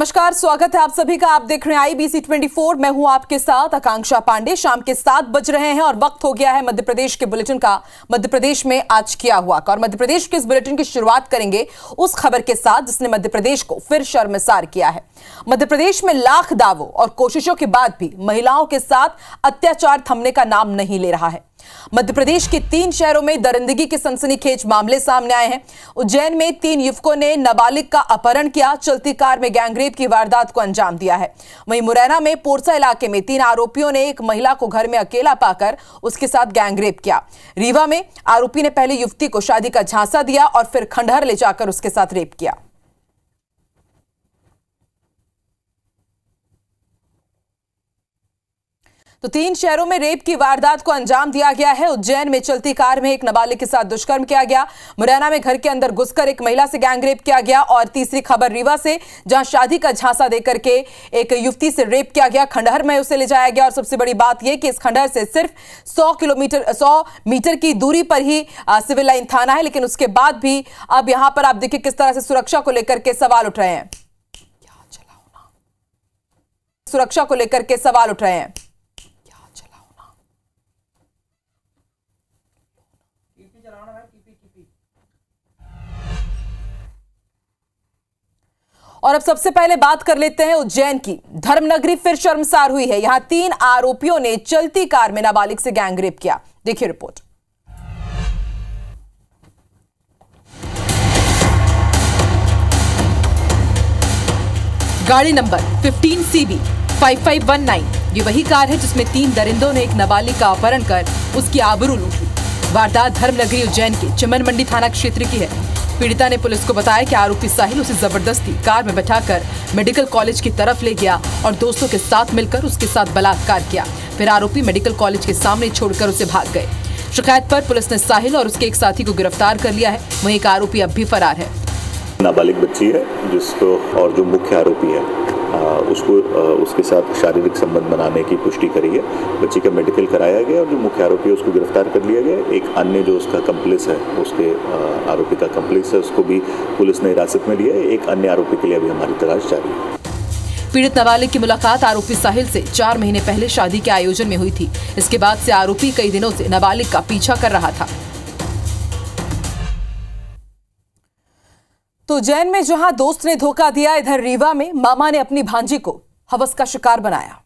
नमस्कार, स्वागत है आप सभी का। आप देख रहे हैं IBC 24। मैं हूं आपके साथ आकांक्षा पांडे। शाम के 7 बज रहे हैं और वक्त हो गया है मध्य प्रदेश के बुलेटिन का। मध्य प्रदेश में आज क्या हुआ और मध्य प्रदेश के इस बुलेटिन की शुरुआत करेंगे उस खबर के साथ जिसने मध्य प्रदेश को फिर शर्मसार किया है। मध्य प्रदेश में लाख दावों और कोशिशों के बाद भी महिलाओं के साथ अत्याचार थमने का नाम नहीं ले रहा है। मध्य प्रदेश के 3 शहरों में दरिंदगी के सनसनीखेज मामले सामने आए हैं। उज्जैन में 3 युवकों ने नाबालिग का अपहरण किया, चलती कार में गैंगरेप की वारदात को अंजाम दिया है। वहीं मुरैना में पोरसा इलाके में 3 आरोपियों ने एक महिला को घर में अकेला पाकर उसके साथ गैंगरेप किया। रीवा में आरोपी ने पहले युवती को शादी का झांसा दिया और फिर खंडहर ले जाकर उसके साथ रेप किया। तो 3 शहरों में रेप की वारदात को अंजाम दिया गया है। उज्जैन में चलती कार में एक नाबालिग के साथ दुष्कर्म किया गया। मुरैना में घर के अंदर घुसकर एक महिला से गैंगरेप किया गया। और तीसरी खबर रीवा से, जहां शादी का झांसा देकर के एक युवती से रेप किया गया, खंडहर में उसे ले जाया गया। और सबसे बड़ी बात यह कि इस खंडहर से सिर्फ 100 मीटर की दूरी पर ही सिविल लाइन थाना है, लेकिन उसके बाद भी अब यहां पर आप देखिए किस तरह से सुरक्षा को लेकर के सवाल उठ रहे हैं। सुरक्षा को लेकर के सवाल उठ रहे हैं। और अब सबसे पहले बात कर लेते हैं उज्जैन की। धर्मनगरी फिर शर्मसार हुई है। यहां 3 आरोपियों ने चलती कार में नाबालिग से गैंगरेप किया। देखिए रिपोर्ट। गाड़ी नंबर 15CB 5519। ये वही कार है जिसमें 3 दरिंदों ने एक नाबालिग का अपहरण कर उसकी आबरू लूटी। वारदात धर्मनगरी उज्जैन के चिमन मंडी थाना क्षेत्र की है। पीड़िता ने पुलिस को बताया कि आरोपी साहिल उसे जबरदस्ती कार में बैठाकर मेडिकल कॉलेज की तरफ ले गया और दोस्तों के साथ मिलकर उसके साथ बलात्कार किया। फिर आरोपी मेडिकल कॉलेज के सामने छोड़कर उसे भाग गए। शिकायत पर पुलिस ने साहिल और उसके एक साथी को गिरफ्तार कर लिया है। वहीं एक आरोपी अब भी फरार है। नाबालिग बच्ची है जिसको, और जो मुख्य आरोपी है उसको उसके साथ शारीरिक संबंध बनाने की पुष्टि करी है। बच्ची का मेडिकल कराया गया और जो मुख्य आरोपी है उसको गिरफ्तार कर लिया गया। एक अन्य जो उसका कंप्लिस है, उसके आरोपी का कंप्लिस है, उसको भी पुलिस ने हिरासत में लिया है। एक अन्य आरोपी के लिए अभी हमारी तलाश जारी है। पीड़ित नाबालिग की मुलाकात आरोपी साहिल से 4 महीने पहले शादी के आयोजन में हुई थी। इसके बाद से आरोपी कई दिनों से नाबालिग का पीछा कर रहा था। तो उज्जैन में जहां दोस्त ने धोखा दिया, इधर रीवा में मामा ने अपनी भांजी को हवस का शिकार बनाया।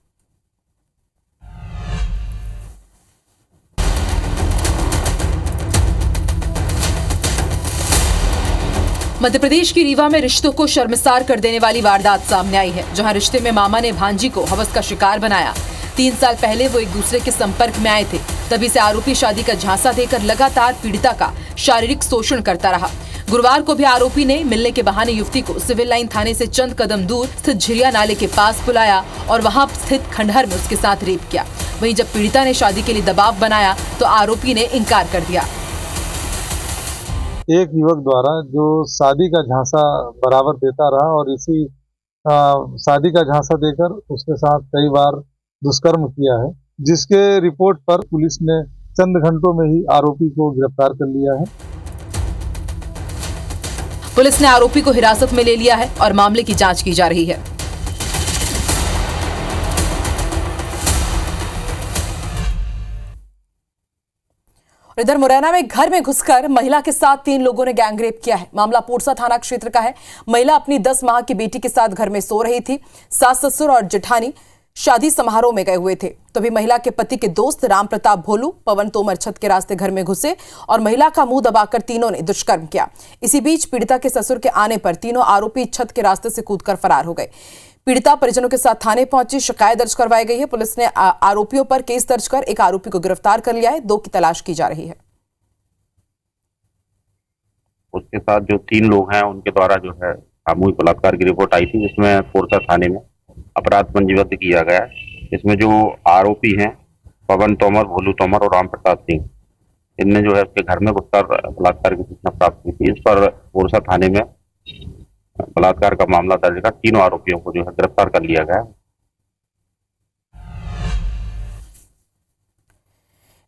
मध्य प्रदेश की रीवा में रिश्तों को शर्मसार कर देने वाली वारदात सामने आई है, जहां रिश्ते में मामा ने भांजी को हवस का शिकार बनाया। 3 साल पहले वो एक दूसरे के संपर्क में आए थे। तभी से आरोपी शादी का झांसा देकर लगातार पीड़िता का शारीरिक शोषण करता रहा। गुरुवार को भी आरोपी ने मिलने के बहाने युवती को सिविल लाइन थाने से चंद कदम दूर स्थित झिरिया नाले के पास बुलाया और वहां स्थित खंडहर में उसके साथ रेप किया। वहीं जब पीड़िता ने शादी के लिए दबाव बनाया तो आरोपी ने इनकार कर दिया। एक युवक द्वारा जो शादी का झांसा बराबर देता रहा और इसी शादी का झांसा देकर उसके साथ कई बार दुष्कर्म किया है, जिसके रिपोर्ट पर पुलिस ने चंद घंटों में ही आरोपी को गिरफ्तार कर लिया है। पुलिस ने आरोपी को हिरासत में ले लिया है और मामले की जांच की जा रही है। इधर मुरैना में घर में घुसकर महिला के साथ 3 लोगों ने गैंगरेप किया है। मामला पोरसा थाना क्षेत्र का है। महिला अपनी 10 माह की बेटी के साथ घर में सो रही थी। सास ससुर और जेठानी शादी समारोह में गए हुए थे। तभी महिला के पति के दोस्त राम प्रताप भोलू, पवन तोमर छत के रास्ते घर में घुसे और महिला का मुंह दबाकर तीनों ने दुष्कर्म किया। इसी बीच पीड़िता के ससुर के आने पर तीनों आरोपी छत के रास्ते से कूदकर फरार हो गए। पीड़िता परिजनों के साथ थाने पहुंची, शिकायत दर्ज करवाई गई है। पुलिस ने आरोपियों पर केस दर्ज कर एक आरोपी को गिरफ्तार कर लिया है। 2 की तलाश की जा रही है। उसके साथ जो 3 लोग हैं उनके द्वारा जो है सामूहिक बलात्कार की रिपोर्ट आई थी, जिसमें पोरसा थाने में अपराध पंजीबद्ध किया गया है। इसमें जो आरोपी हैं पवन तोमर, भोलू तोमर और राम प्रताप सिंह, इनने जो है उसके घर में घुसकर बलात्कार की सूचना प्राप्त की थी। इस पर पोरसा थाने में बलात्कार का मामला दर्ज कर तीनों आरोपियों को जो है गिरफ्तार कर लिया गया है।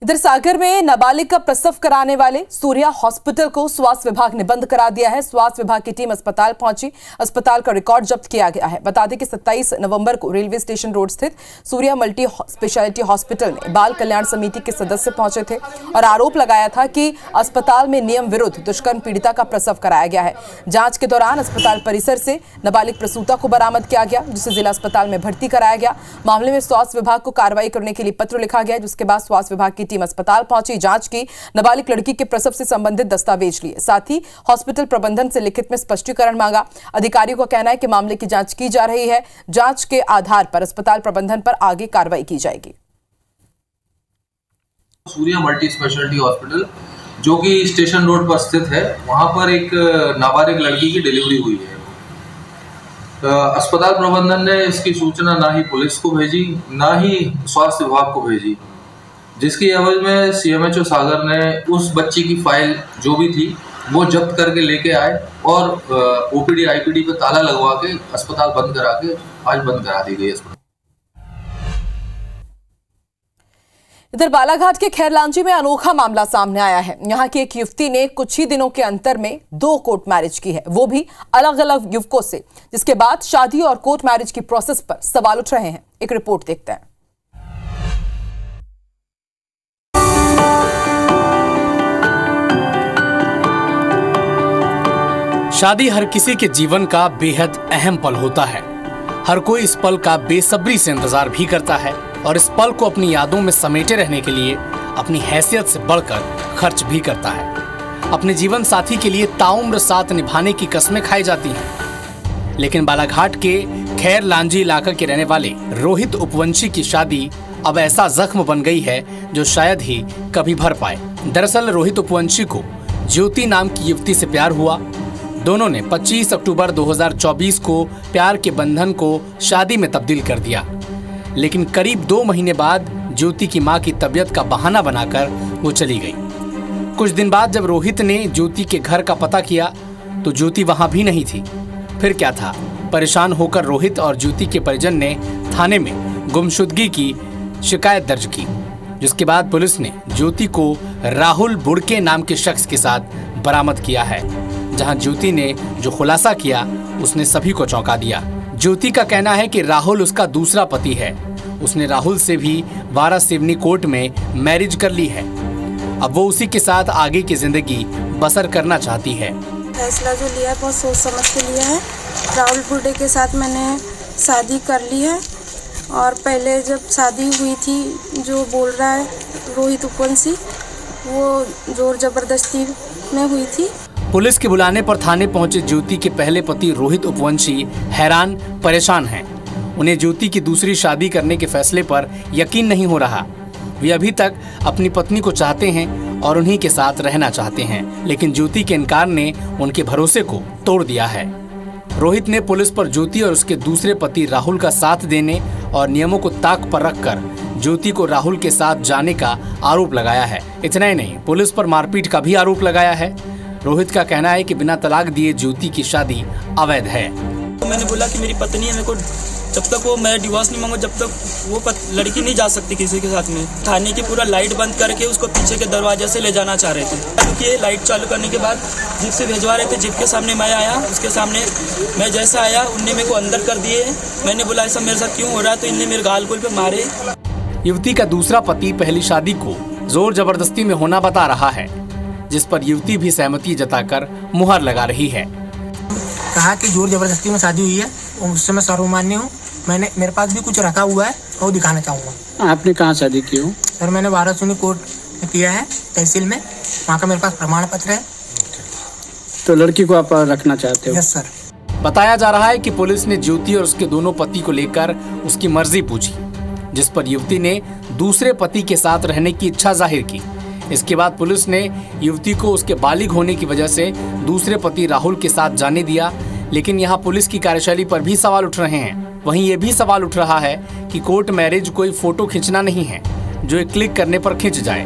इधर सागर में नाबालिग का प्रसव कराने वाले सूर्या हॉस्पिटल को स्वास्थ्य विभाग ने बंद करा दिया है। स्वास्थ्य विभाग की टीम अस्पताल पहुंची, अस्पताल का रिकॉर्ड जब्त किया गया है। बता दें कि 27 नवंबर को रेलवे स्टेशन रोड स्थित सूर्या मल्टी स्पेशलिटी हॉस्पिटल में बाल कल्याण समिति के सदस्य पहुंचे थे और आरोप लगाया था कि अस्पताल में नियम विरुद्ध दुष्कर्म पीड़िता का प्रसव कराया गया है। जांच के दौरान अस्पताल परिसर से नाबालिग प्रसूता को बरामद किया गया, जिसे जिला अस्पताल में भर्ती कराया गया। मामले में स्वास्थ्य विभाग को कार्रवाई करने के लिए पत्र लिखा गया, जिसके बाद स्वास्थ्य विभाग की टीम अस्पताल पहुंची, जांच की, नाबालिग लड़की के प्रसव से संबंधित दस्तावेज लिए, साथ ही हॉस्पिटल प्रबंधन से लिखित में स्पष्टीकरण मांगा। अधिकारियों का कहना है कि मामले की जांच की जा रही है, जांच के आधार पर अस्पताल प्रबंधन पर आगे कार्रवाई की जाएगी। सूर्या मल्टी स्पेशलिटी हॉस्पिटल जो कि स्टेशन रोड पर स्थित है, वहां पर एक नाबालिग लड़की की डिलीवरी हुई है। अस्पताल प्रबंधन ने इसकी सूचना ना ही पुलिस को भेजी, ना ही स्वास्थ्य विभाग को भेजी, जिसकी एवज में CMHO सागर ने उस बच्ची की फाइल जो भी थी वो जब्त करके लेके आए और OPD IPD पे ताला लगवा के अस्पताल बंद करा के आज बंद करा दी गई अस्पताल। इधर बालाघाट के खैरलांजी में अनोखा मामला सामने आया है। यहां की एक युवती ने कुछ ही दिनों के अंतर में 2 कोर्ट मैरिज की है, वो भी अलग अलग युवकों से, जिसके बाद शादी और कोर्ट मैरिज की प्रोसेस पर सवाल उठ रहे हैं। एक रिपोर्ट देखते हैं। शादी हर किसी के जीवन का बेहद अहम पल होता है। हर कोई इस पल का बेसब्री से इंतजार भी करता है और इस पल को अपनी यादों में समेटे रहने के लिए अपनी हैसियत से बढ़कर खर्च भी करता है। अपने जीवन साथी के लिए ताउम्र साथ निभाने की कस्में खाई जाती हैं। लेकिन बालाघाट के खैरलांजी इलाका के रहने वाले रोहित उपवंशी की शादी अब ऐसा जख्म बन गई है जो शायद ही कभी भर पाए। दरअसल रोहित उपवंशी को ज्योति नाम की युवती से प्यार हुआ। दोनों ने 25 अक्टूबर 2024 को प्यार के बंधन को शादी में तब्दील कर दिया। लेकिन करीब 2 महीने बाद ज्योति की मां की तबीयत का बहाना बनाकर वो चली गई। कुछ दिन बाद जब रोहित ने ज्योति के घर का पता किया तो ज्योति वहां भी नहीं थी। फिर क्या था? परेशान होकर रोहित और ज्योति के परिजन ने थाने में गुमशुदगी की शिकायत दर्ज की, जिसके बाद पुलिस ने ज्योति को राहुल बुड़के नाम के शख्स के साथ बरामद किया है। जहां ज्योति ने जो खुलासा किया उसने सभी को चौंका दिया। ज्योति का कहना है कि राहुल उसका दूसरा पति है। उसने राहुल से भी वारासिवनी कोर्ट में मैरिज कर ली है। अब वो उसी के साथ आगे की जिंदगी बसर करना चाहती है। फैसला जो लिया है बहुत सोच समझ के लिया है। राहुल बुड्ढे के साथ मैंने शादी कर ली है और पहले जब शादी हुई थी जो बोल रहा है रोहित उपवंशी, वो जोर जबरदस्ती में हुई थी। पुलिस के बुलाने पर थाने पहुंचे ज्योति के पहले पति रोहित उपवंशी हैरान परेशान हैं। उन्हें ज्योति की दूसरी शादी करने के फैसले पर यकीन नहीं हो रहा। वे अभी तक अपनी पत्नी को चाहते हैं और उन्हीं के साथ रहना चाहते हैं, लेकिन ज्योति के इनकार ने उनके भरोसे को तोड़ दिया है। रोहित ने पुलिस पर ज्योति और उसके दूसरे पति राहुल का साथ देने और नियमों को ताक पर रखकर ज्योति को राहुल के साथ जाने का आरोप लगाया है। इतना ही नहीं, पुलिस पर मारपीट का भी आरोप लगाया है। रोहित का कहना है कि बिना तलाक दिए ज्योति की शादी अवैध है। तो मैंने बोला कि मेरी पत्नी है, मेरे को जब तक वो मैं डिवोर्स नहीं मांगू जब तक वो लड़की नहीं जा सकती किसी के साथ में। थाने की पूरा लाइट बंद करके उसको पीछे के दरवाजे से ले जाना चाह रहे थे, क्योंकि लाइट चालू करने के बाद जीप से भिजवा रहे थे। जीप के सामने मैं आया, उसके सामने मैं जैसा आया उनने मेरे को अंदर कर दिए। मैंने बोला ऐसा मेरे साथ क्यों हो रहा है, तो इनने मेरे गाल गोल पे मारे। युवती का दूसरा पति पहली शादी को जोर जबरदस्ती में होना बता रहा है, जिस पर युवती भी सहमति जताकर मुहर लगा रही है। कहा कि जोर जबरदस्ती में शादी हुई है, उससे मैं सर्वमान्य हूँ। मेरे पास भी कुछ रखा हुआ है वो दिखाना चाहूँगा। आपने कहाँ शादी की हो? सर मैंने वारासिवनी कोर्ट में किया है, तहसील में। वहाँ का मेरे पास प्रमाण पत्र है। तो लड़की को आप रखना चाहते हो? Yes sir. बताया जा रहा है कि पुलिस ने ज्योति और उसके दोनों पति को लेकर उसकी मर्जी पूछी, जिस पर युवती ने दूसरे पति के साथ रहने की इच्छा जाहिर की। इसके बाद पुलिस ने युवती को उसके बालिग होने की वजह से दूसरे पति राहुल के साथ जाने दिया। लेकिन यहाँ पुलिस की कार्यशैली पर भी सवाल उठ रहे हैं। वहीं ये भी सवाल उठ रहा है कि कोर्ट मैरिज कोई फोटो खींचना नहीं है जो एक क्लिक करने पर खिंच जाए।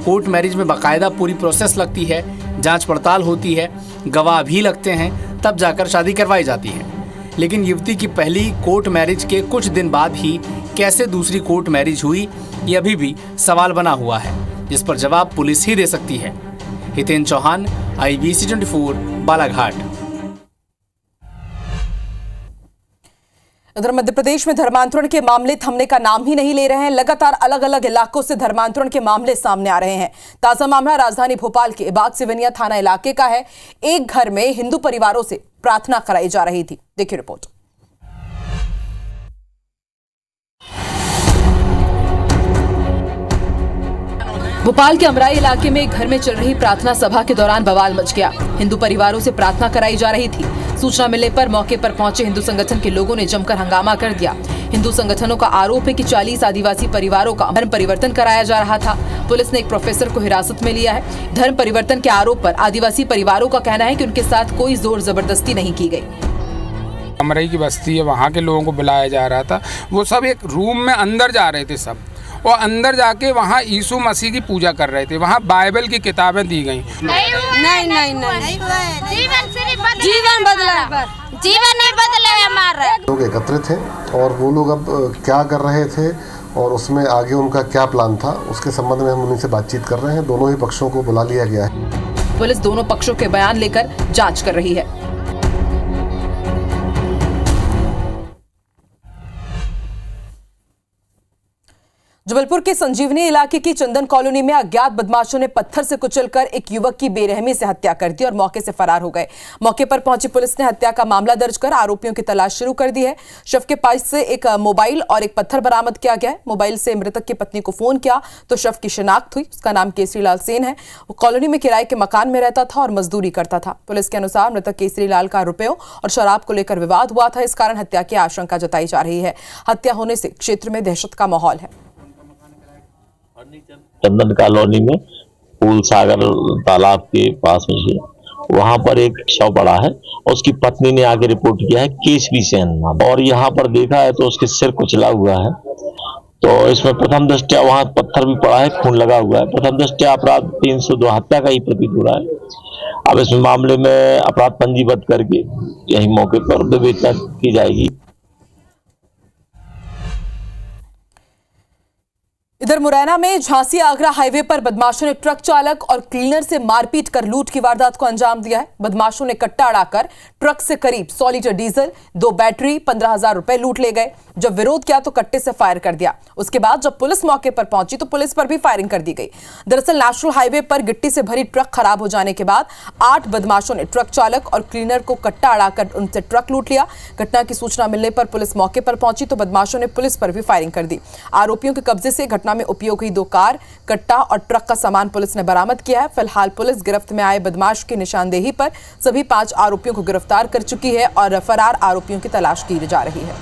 कोर्ट मैरिज में बाकायदा पूरी प्रोसेस लगती है, जांच पड़ताल होती है, गवाह भी लगते हैं, तब जाकर शादी करवाई जाती है। लेकिन युवती की पहली कोर्ट मैरिज के कुछ दिन बाद ही कैसे दूसरी कोर्ट मैरिज हुई, ये अभी भी सवाल बना हुआ है। जिस पर जवाब पुलिस ही दे सकती है। हितेन चौहान, IBC 24, बालाघाट। उधर मध्य प्रदेश में धर्मांतरण के मामले थमने का नाम ही नहीं ले रहे हैं। लगातार अलग अलग इलाकों से धर्मांतरण के मामले सामने आ रहे हैं। ताजा मामला राजधानी भोपाल के बाग सिवनिया थाना इलाके का है। एक घर में हिंदू परिवारों से प्रार्थना कराई जा रही थी। देखिए रिपोर्ट। भोपाल के अमराई इलाके में एक घर में चल रही प्रार्थना सभा के दौरान बवाल मच गया। हिंदू परिवारों से प्रार्थना कराई जा रही थी। सूचना मिलने पर मौके पर पहुंचे हिंदू संगठन के लोगों ने जमकर हंगामा कर दिया। हिंदू संगठनों का आरोप है कि 40 आदिवासी परिवारों का धर्म परिवर्तन कराया जा रहा था। पुलिस ने एक प्रोफेसर को हिरासत में लिया है। धर्म परिवर्तन के आरोप पर आदिवासी परिवारों का कहना है कि उनके साथ कोई जोर जबरदस्ती नहीं की गई। अमराई की बस्ती है, वहाँ के लोगों को बुलाया जा रहा था। वो सब एक रूम में अंदर जा रहे थे सब, और अंदर जाके वहाँ यीशु मसीह की पूजा कर रहे थे। वहाँ बाइबल की किताबें दी गई। नहीं जीवन बदला, जीवन नहीं बदले हमारा। लोग एकत्रित थे और वो लोग अब क्या कर रहे थे और उसमें आगे उनका क्या प्लान था, उसके संबंध में हम उन्हीं से बातचीत कर रहे हैं। दोनों ही पक्षों को बुला लिया गया है। पुलिस दोनों पक्षों के बयान लेकर जांच कर रही है। जबलपुर के संजीवनी इलाके की चंदन कॉलोनी में अज्ञात बदमाशों ने पत्थर से कुचलकर एक युवक की बेरहमी से हत्या कर दी और मौके से फरार हो गए। मौके पर पहुंची पुलिस ने हत्या का मामला दर्ज कर आरोपियों की तलाश शुरू कर दी है। शव के पास से एक मोबाइल और एक पत्थर बरामद किया गया है। मोबाइल से मृतक की पत्नी को फोन किया तो शव की शिनाख्त हुई। उसका नाम केसरी लाल सेन है। वो कॉलोनी में किराए के मकान में रहता था और मजदूरी करता था। पुलिस के अनुसार मृतक केसरी लाल का रुपयों और शराब को लेकर विवाद हुआ था। इस कारण हत्या की आशंका जताई जा रही है। हत्या होने से क्षेत्र में दहशत का माहौल है। चंदन कॉलोनी में फूल सागर तालाब के पास में वहां पर एक शव पड़ा है और उसकी पत्नी ने आगे रिपोर्ट किया है केसरी सेन नाम, और यहाँ पर देखा है तो उसके सिर कुचला हुआ है। तो इसमें प्रथम दृष्टया वहां पत्थर भी पड़ा है, खून लगा हुआ है। प्रथम दृष्टया अपराध 302 हत्या का ही प्रतीत हो रहा है। अब इस मामले में अपराध पंजीबद्ध करके यही मौके पर विवेचना की जाएगी। इधर मुरैना में झांसी आगरा हाईवे पर बदमाशों ने ट्रक चालक और क्लीनर से मारपीट कर लूट की वारदात को अंजाम दिया है। बदमाशों ने कट्टा अड़ाकर ट्रक से करीब 100 लीटर डीजल, 2 बैटरी, 15,000 रुपए लूट ले गए। जब विरोध किया तो कट्टे से फायर कर दिया। उसके बाद जब पुलिस मौके पर पहुंची तो पुलिस पर भी फायरिंग कर दी गई। दरअसल नेशनल हाईवे पर गिट्टी से भरी ट्रक खराब हो जाने के बाद 8 बदमाशों ने ट्रक चालक और क्लीनर को कट्टा अड़ाकर उनसे ट्रक लूट लिया। घटना की सूचना मिलने पर पुलिस मौके पर पहुंची तो बदमाशों ने पुलिस पर भी फायरिंग कर दी। आरोपियों के कब्जे से घटना में उपयोग हुई 2 कार, कट्टा और ट्रक का सामान पुलिस ने बरामद किया है। फिलहाल पुलिस गिरफ्त में आए बदमाश की निशानदेही पर सभी 5 आरोपियों को गिरफ्तार कर चुकी है और फरार आरोपियों की तलाश की जा रही है।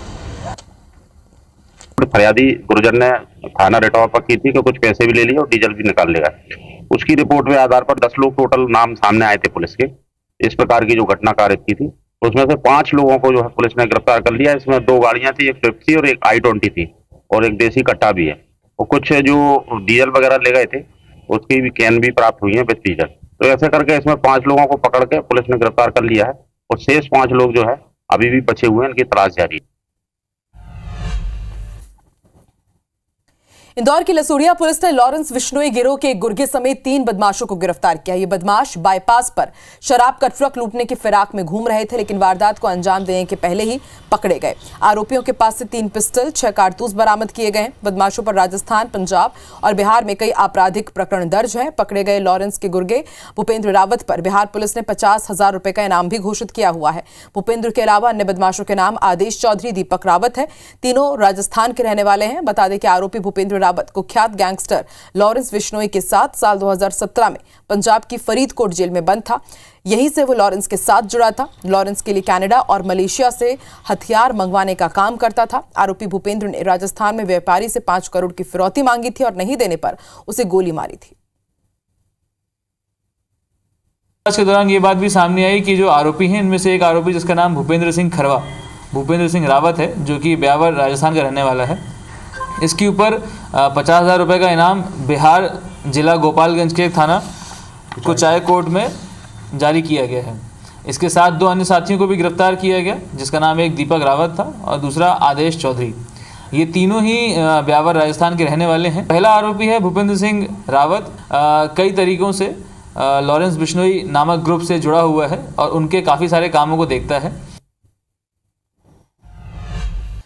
फरियादी गुर्जर ने थाना रिटॉर पर की थी कि कुछ पैसे भी ले लिए और डीजल भी निकाल लेगा। उसकी रिपोर्ट के आधार पर 10 लोग टोटल नाम सामने आए थे पुलिस के। इस प्रकार की जो घटना कारित की थी उसमें से 5 लोगों को जो है पुलिस ने गिरफ्तार कर लिया। इसमें 2 गाड़ियां थी, एक स्विफ्ट थी और एक I-20 थी और एक देसी कट्टा भी है। और कुछ जो डीजल वगैरह ले गए थे उसकी भी कैन भी प्राप्त हुई है विद डीजल। तो ऐसे करके इसमें 5 लोगों को पकड़ के पुलिस ने गिरफ्तार कर लिया है और शेष 5 लोग जो है अभी भी बचे हुए हैं, इनकी तलाश जारी है। इंदौर की लसूड़िया पुलिस ने लॉरेंस विश्नोई गिरोह के गुर्गे समेत 3 बदमाशों को गिरफ्तार किया। ये बदमाश बाईपास पर शराब का ट्रक लूटने की फिराक में घूम रहे थे, लेकिन वारदात को अंजाम देने के पहले ही पकड़े गए। आरोपियों के पास से 3 पिस्टल, 6 कारतूस बरामद किए गए। बदमाशों पर राजस्थान, पंजाब और बिहार में कई आपराधिक प्रकरण दर्ज हैं। पकड़े गए लॉरेंस के गुर्गे भूपेंद्र रावत पर बिहार पुलिस ने 50,000 रुपए का इनाम भी घोषित किया हुआ है। भूपेंद्र के अलावा अन्य बदमाशों के नाम आदेश चौधरी, दीपक रावत है। तीनों राजस्थान के रहने वाले हैं। बता दें कि आरोपी भूपेंद्र रावत कुख्यात गैंगस्टर लॉरेंस विश्नोई के साथ साल 2017 में पंजाब की फरीदकोट जेल में बंद था। यहीं से वो लॉरेंस के साथ जुड़ा था। लॉरेंस के लिए कनाडा और मलेशिया से हथियार मंगवाने का काम करता था। आरोपी भूपेंद्र ने राजस्थान में व्यापारी से 5 करोड़ की फिरौती मांगी थी और नहीं देने पर उसे गोली मारी थी। आज के दौरान ये बात भी सामने आई कि जो आरोपी हैं इनमें से एक आरोपी जिसका नाम भूपेंद्र सिंह रावत है, जो कि ब्यावर राजस्थान का रहने वाला है। इसके ऊपर 50,000 रुपये का इनाम बिहार जिला गोपालगंज के थाना कुचाय कोर्ट में जारी किया गया है। इसके साथ 2 अन्य साथियों को भी गिरफ्तार किया गया, जिसका नाम एक दीपक रावत था और दूसरा आदेश चौधरी। ये तीनों ही ब्यावर राजस्थान के रहने वाले हैं। पहला आरोपी है भूपेंद्र सिंह रावत, कई तरीकों से लॉरेंस बिश्नोई नामक ग्रुप से जुड़ा हुआ है और उनके काफ़ी सारे कामों को देखता है।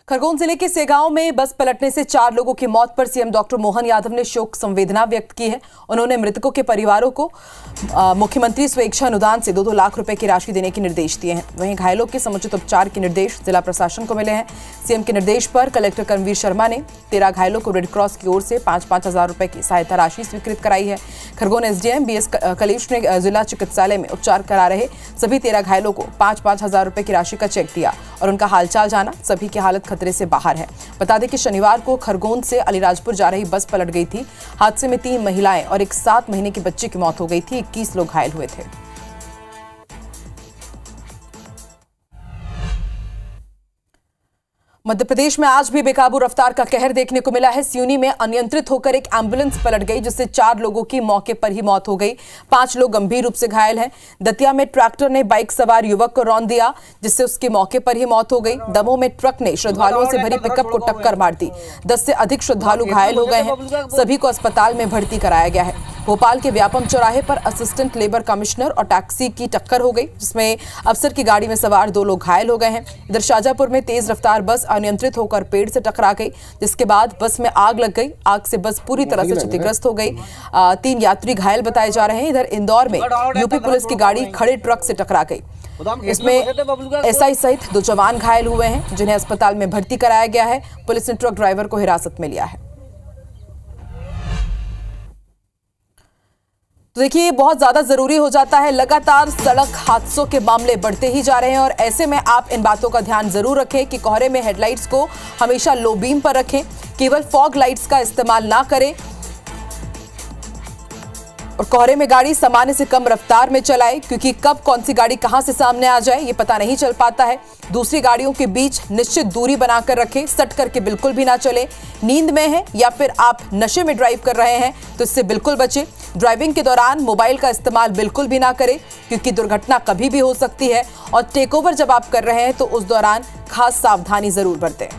खरगोन जिले के सेगांव में बस पलटने से 4 लोगों की मौत पर सीएम डॉक्टर मोहन यादव ने शोक संवेदना व्यक्त की है। उन्होंने मृतकों के परिवारों को मुख्यमंत्री स्वेच्छा अनुदान से 2-2 लाख रुपए की राशि देने के निर्देश दिए हैं। वहीं घायलों के समुचित उपचार के निर्देश जिला प्रशासन को मिले हैं। सीएम के निर्देश पर कलेक्टर कर्मवीर शर्मा ने 13 घायलों को रेड क्रॉस की ओर से 5-5 हजार रुपए की सहायता राशि स्वीकृत कराई है। खरगोन एसडीएम बीएस कलेश ने जिला चिकित्सालय में उपचार करा रहे सभी 13 घायलों को 5-5 हजार रुपए की राशि का चेक दिया और उनका हालचाल जाना। सभी की हालत खतरे से बाहर है। बता दें कि शनिवार को खरगोन से अलीराजपुर जा रही बस पलट गई थी। हादसे में 3 महिलाएं और एक 7 महीने के बच्चे की मौत हो गई थी। 21 लोग घायल हुए थे। मध्य प्रदेश में आज भी बेकाबू रफ्तार का कहर देखने को मिला है। सिवनी में अनियंत्रित होकर एक एम्बुलेंस पलट गई जिससे 4 लोगों की मौके पर ही मौत हो गई। 5 लोग गंभीर रूप से घायल हैं। दतिया में ट्रैक्टर ने बाइक सवार युवक को रौंद दिया जिससे उसकी मौके पर ही मौत हो गई। दमोह में ट्रक ने श्रद्धालुओं से भरी पिकअप को टक्कर मार दी। 10 से अधिक श्रद्धालु घायल हो गए हैं। सभी को अस्पताल में भर्ती कराया गया है। भोपाल के व्यापम चौराहे पर असिस्टेंट लेबर कमिश्नर और टैक्सी की टक्कर हो गई जिसमें अफसर की गाड़ी में सवार 2 लोग घायल हो गए हैं। इधर शाजापुर में तेज रफ्तार बस अनियंत्रित होकर पेड़ से टकरा गई जिसके बाद बस में आग लग गई। आग से बस पूरी तरह से क्षतिग्रस्त हो गई। 3 यात्री घायल बताए जा रहे हैं। इधर इंदौर में यूपी पुलिस की गाड़ी खड़े ट्रक से टकरा गई। इसमें एसआई सहित 2 जवान घायल हुए हैं जिन्हें अस्पताल में भर्ती कराया गया है। पुलिस ने ट्रक ड्राइवर को हिरासत में लिया है। तो देखिए बहुत ज्यादा जरूरी हो जाता है। लगातार सड़क हादसों के मामले बढ़ते ही जा रहे हैं और ऐसे में आप इन बातों का ध्यान जरूर रखें कि कोहरे में हेडलाइट्स को हमेशा लो बीम पर रखें। केवल फॉग लाइट्स का इस्तेमाल ना करें और कोहरे में गाड़ी सामान्य से कम रफ्तार में चलाएं क्योंकि कब कौन सी गाड़ी कहां से सामने आ जाए ये पता नहीं चल पाता है। दूसरी गाड़ियों के बीच निश्चित दूरी बनाकर रखें। सट करके बिल्कुल भी ना चलें। नींद में है या फिर आप नशे में ड्राइव कर रहे हैं तो इससे बिल्कुल बचें। ड्राइविंग के दौरान मोबाइल का इस्तेमाल बिल्कुल भी ना करें क्योंकि दुर्घटना कभी भी हो सकती है। और टेक ओवर जब आप कर रहे हैं तो उस दौरान खास सावधानी जरूर बरतें।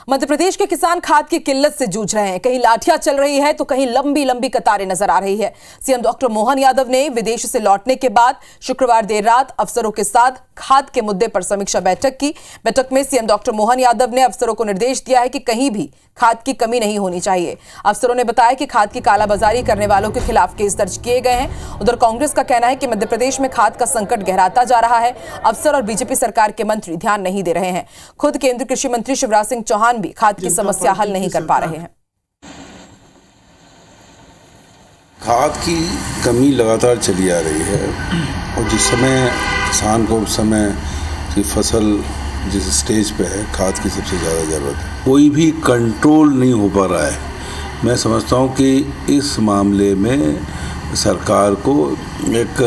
मध्य प्रदेश के किसान खाद की किल्लत से जूझ रहे हैं। कहीं लाठियां चल रही है तो कहीं लंबी लंबी कतारें नजर आ रही है। सीएम डॉक्टर मोहन यादव ने विदेश से लौटने के बाद शुक्रवार देर रात अफसरों के साथ खाद के मुद्दे पर समीक्षा बैठक की। बैठक में सीएम डॉक्टर मोहन यादव ने अफसरों को निर्देश दिया है कि कहीं भी खाद की कमी नहीं होनी चाहिए। अफसरों ने बताया कि खाद की कालाबाजारी करने वालों के खिलाफ केस दर्ज किए गए हैं। उधर कांग्रेस का कहना है कि मध्य प्रदेश में खाद का संकट गहराता जा रहा है। अफसर और बीजेपी सरकार के मंत्री ध्यान नहीं दे रहे हैं। खुद केंद्रीय कृषि मंत्री शिवराज सिंह चौहान भी खाद की समस्या हल नहीं कर पा रहे हैं। खाद की कमी लगातार चली आ रही है और जिस समय किसान को उस समय की फसल जिस स्टेज पे है खाद की सबसे ज़्यादा ज़रूरत है। कोई भी कंट्रोल नहीं हो पा रहा है। मैं समझता हूँ कि इस मामले में सरकार को एक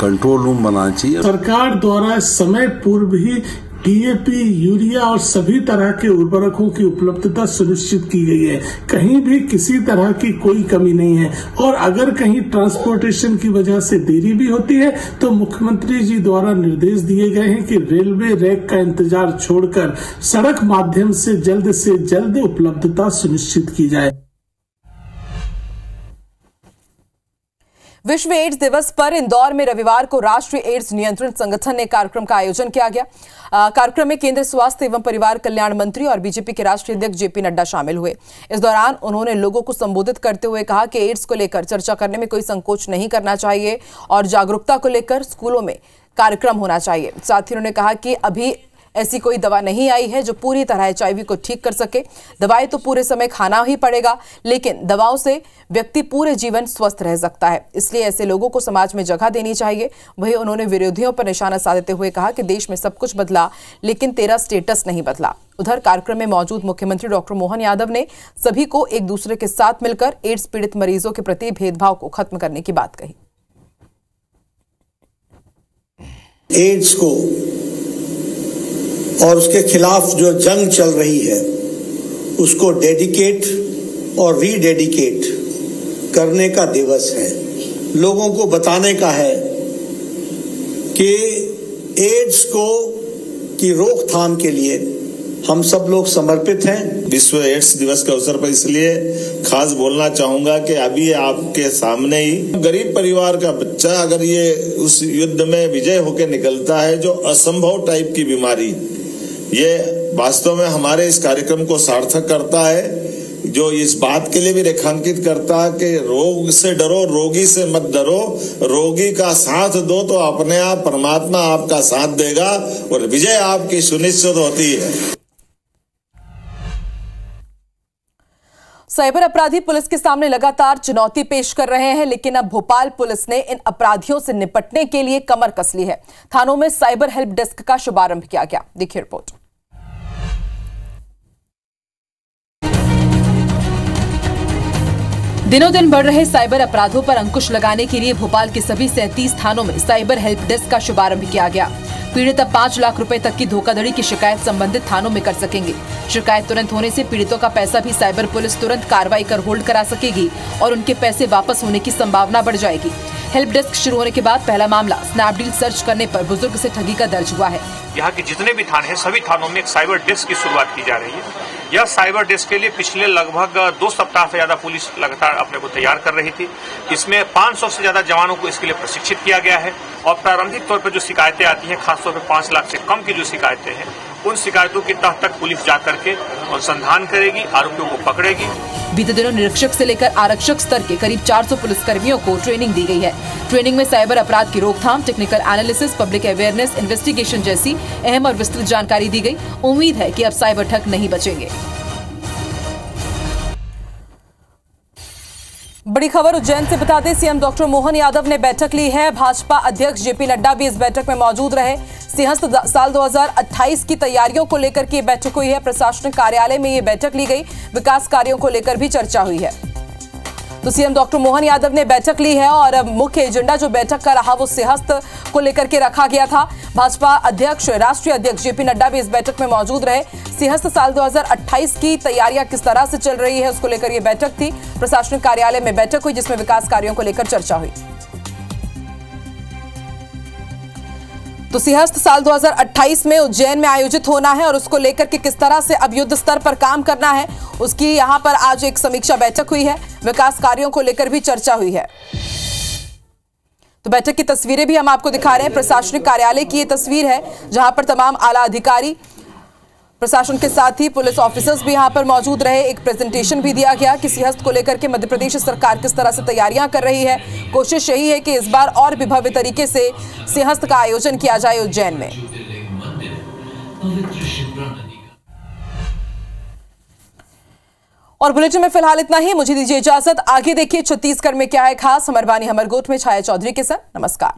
कंट्रोल रूम बनाना चाहिए। सरकार द्वारा समय पूर्व ही डीएपी, यूरिया और सभी तरह के उर्वरकों की उपलब्धता सुनिश्चित की गई है। कहीं भी किसी तरह की कोई कमी नहीं है और अगर कहीं ट्रांसपोर्टेशन की वजह से देरी भी होती है तो मुख्यमंत्री जी द्वारा निर्देश दिए गए हैं कि रेलवे रैक का इंतजार छोड़कर सड़क माध्यम से जल्द उपलब्धता सुनिश्चित की जाए। विश्व एड्स दिवस पर इंदौर में रविवार को राष्ट्रीय एड्स नियंत्रण संगठन ने कार्यक्रम का आयोजन किया गया। कार्यक्रम में केंद्रीय स्वास्थ्य एवं परिवार कल्याण मंत्री और बीजेपी के राष्ट्रीय अध्यक्ष जेपी नड्डा शामिल हुए। इस दौरान उन्होंने लोगों को संबोधित करते हुए कहा कि एड्स को लेकर चर्चा करने में कोई संकोच नहीं करना चाहिए और जागरूकता को लेकर स्कूलों में कार्यक्रम होना चाहिए। साथ ही उन्होंने कहा कि अभी ऐसी कोई दवा नहीं आई है जो पूरी तरह HIV को ठीक कर सके। दवाएं तो पूरे समय खाना ही पड़ेगा लेकिन दवाओं से व्यक्ति पूरे जीवन स्वस्थ रह सकता है, इसलिए ऐसे लोगों को समाज में जगह देनी चाहिए। वहीं उन्होंने विरोधियों पर निशाना साधते हुए कहा कि देश में सब कुछ बदला लेकिन तेरा स्टेटस नहीं बदला। उधर कार्यक्रम में मौजूद मुख्यमंत्री डॉक्टर मोहन यादव ने सभी को एक दूसरे के साथ मिलकर एड्स पीड़ित मरीजों के प्रति भेदभाव को खत्म करने की बात कही। एड्स को और उसके खिलाफ जो जंग चल रही है उसको डेडिकेट और रीडेडिकेट करने का दिवस है। लोगों को बताने का है कि एड्स की रोकथाम के लिए हम सब लोग समर्पित हैं। विश्व एड्स दिवस के अवसर पर इसलिए खास बोलना चाहूंगा कि अभी आपके सामने ही गरीब परिवार का बच्चा अगर ये उस युद्ध में विजय होकर निकलता है, जो असंभव टाइप की बीमारी, ये वास्तव में हमारे इस कार्यक्रम को सार्थक करता है, जो इस बात के लिए भी रेखांकित करता है कि रोग से डरो, रोगी से मत डरो, रोगी का साथ दो तो अपने आप परमात्मा आपका साथ देगा और विजय आपकी सुनिश्चित होती है। साइबर अपराधी पुलिस के सामने लगातार चुनौती पेश कर रहे हैं, लेकिन अब भोपाल पुलिस ने इन अपराधियों से निपटने के लिए कमर कस ली है। थानों में साइबर हेल्प डेस्क का शुभारंभ किया गया। देखिए रिपोर्ट। दिनों दिन बढ़ रहे साइबर अपराधों पर अंकुश लगाने के लिए भोपाल के सभी 37 थानों में साइबर हेल्प डेस्क का शुभारंभ किया गया। पीड़ित अब 5 लाख रुपए तक की धोखाधड़ी की शिकायत संबंधित थानों में कर सकेंगे। शिकायत तुरंत होने से पीड़ितों का पैसा भी साइबर पुलिस तुरंत कार्रवाई कर होल्ड करा सकेगी और उनके पैसे वापस होने की संभावना बढ़ जाएगी। हेल्प डेस्क शुरू होने के बाद पहला मामला स्नैपडील सर्च करने पर बुजुर्ग से ठगी का दर्ज हुआ है। यहाँ के जितने भी थाने हैं सभी थानों में एक साइबर डेस्क की शुरुआत की जा रही है। यह साइबर डेस्क के लिए पिछले लगभग 2 सप्ताह से ज्यादा पुलिस लगातार अपने को तैयार कर रही थी। इसमें 500 से ज्यादा जवानों को इसके लिए प्रशिक्षित किया गया है और प्रारंभिक तौर पर जो शिकायतें आती हैं, खासतौर पर 5 लाख से कम की जो शिकायतें हैं, उन शिकायतों की तह तक पुलिस जा करके अनुसंधान करेगी, आरोपियों को पकड़ेगी। बीते दिनों निरीक्षक से लेकर आरक्षक स्तर के करीब 400 पुलिसकर्मियों को ट्रेनिंग दी गई है। ट्रेनिंग में साइबर अपराध की रोकथाम, technical analysis, public awareness, investigation जैसी अहम और विस्तृत जानकारी दी गई। उम्मीद है कि अब साइबर ठग नहीं बचेंगे। बड़ी खबर उज्जैन से बता दें, सीएम डॉक्टर मोहन यादव ने बैठक ली है। भाजपा अध्यक्ष जेपी नड्डा भी इस बैठक में मौजूद रहे। सिंहस्थ साल 2028 की तैयारियों को लेकर की बैठक हुई है। प्रशासनिक कार्यालय में ये बैठक ली गई। विकास कार्यों को लेकर भी चर्चा हुई है। तो सीएम डॉक्टर मोहन यादव ने बैठक ली है और मुख्य एजेंडा जो बैठक का रहा वो सिंहस्थ को लेकर के रखा गया था। भाजपा अध्यक्ष, राष्ट्रीय अध्यक्ष जेपी नड्डा भी इस बैठक में मौजूद रहे। सिंहस्थ साल 2028 की तैयारियां किस तरह से चल रही है उसको लेकर यह बैठक थी। प्रशासनिक कार्यालय में बैठक हुई जिसमें विकास कार्यों को लेकर चर्चा हुई। तो सिंहस्थ साल 2028 में उज्जैन में आयोजित होना है और उसको लेकर के किस तरह से अब युद्ध स्तर पर काम करना है उसकी यहां पर आज एक समीक्षा बैठक हुई है। विकास कार्यों को लेकर भी चर्चा हुई है। तो बैठक की तस्वीरें भी हम आपको दिखा रहे हैं। प्रशासनिक कार्यालय की ये तस्वीर है जहां पर तमाम आला अधिकारी, प्रशासन के साथ ही पुलिस ऑफिसर्स भी यहां पर मौजूद रहे। एक प्रेजेंटेशन भी दिया गया कि सिंहस्थ को लेकर के मध्य प्रदेश सरकार किस तरह से तैयारियां कर रही है। कोशिश यही है कि इस बार और भी भव्य तरीके से सिंहस्थ का आयोजन किया जाए उज्जैन में। और बुलेटिन में फिलहाल इतना ही। मुझे दीजिए इजाजत। आगे देखिए छत्तीसगढ़ में क्या है खास। हमरबानी हमरगोट में छाया चौधरी के साथ। नमस्कार।